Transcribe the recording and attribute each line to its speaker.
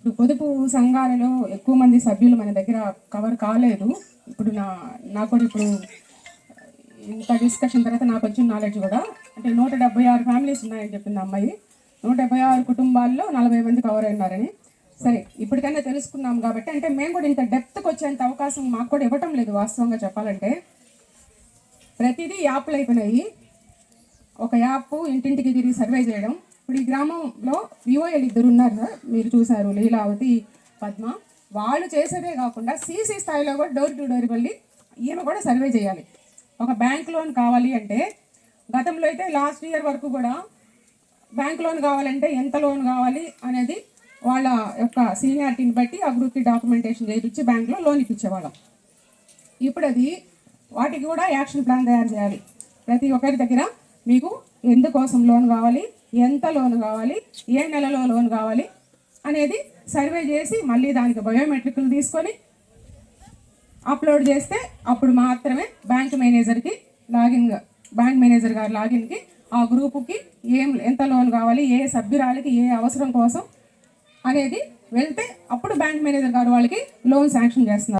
Speaker 1: ఇప్పుడు పొదుపు సంఘాలలో ఎక్కువ మంది సభ్యులు మన దగ్గర కవర్ కాలేదు. ఇప్పుడు నాకు కూడా ఇప్పుడు ఇంత డిస్కషన్ తర్వాత నాకు వచ్చిన నాలెడ్జ్ కూడా అంటే 176 ఫ్యామిలీస్ ఉన్నాయని చెప్పింది అమ్మాయి. 176 కుటుంబాల్లో 40 మంది కవర్ అయినారని. సరే, ఇప్పటికైనా తెలుసుకున్నాం కాబట్టి అంటే మేము కూడా ఇంత డెప్త్కి వచ్చేంత అవకాశం మాకు కూడా ఇవ్వటం లేదు. వాస్తవంగా చెప్పాలంటే ప్రతిదీ యాప్లు అయిపోయినాయి. ఒక యాప్ ఇంటింటికి తిరిగి సర్వే చేయడం. ఇప్పుడు ఈ గ్రామంలో విఓఎల్ 2 ఉన్నారు, మీరు చూశారు, లీలావతి, పద్మ. వాళ్ళు చేసేదే కాకుండా సీసీ స్థాయిలో కూడా డోర్ టు డోర్ వెళ్ళి ఈమె కూడా సర్వే చేయాలి. ఒక బ్యాంక్ లోన్ కావాలి అంటే గతంలో అయితే లాస్ట్ ఇయర్ వరకు కూడా బ్యాంక్ లోన్ కావాలంటే ఎంత లోన్ కావాలి అనేది వాళ్ళ యొక్క సీనియారిటీని బట్టి ఆ గ్రూప్కి డాక్యుమెంటేషన్ చేయించి బ్యాంక్లో లోన్ ఇప్పించేవాళ్ళం. ఇప్పుడు అది వాటికి కూడా యాక్షన్ ప్లాన్ తయారు చేయాలి. ప్రతి ఒక్కరి దగ్గర మీకు ఎందుకోసం లోన్ కావాలి, ఎంత లోన్ కావాలి, ఏ నెలలో లోన్ కావాలి అనేది సర్వే చేసి మళ్ళీ దానికి బయోమెట్రిక్లు తీసుకొని అప్లోడ్ చేస్తే అప్పుడు మాత్రమే బ్యాంక్ మేనేజర్ గారి లాగిన్కి ఆ గ్రూపుకి ఎంత లోన్ కావాలి, ఏ సభ్యురాలకి ఏ అవసరం కోసం అనేది వెళ్తే అప్పుడు బ్యాంక్ మేనేజర్ గారు వాళ్ళకి లోన్ శాంక్షన్ చేస్తున్నారు.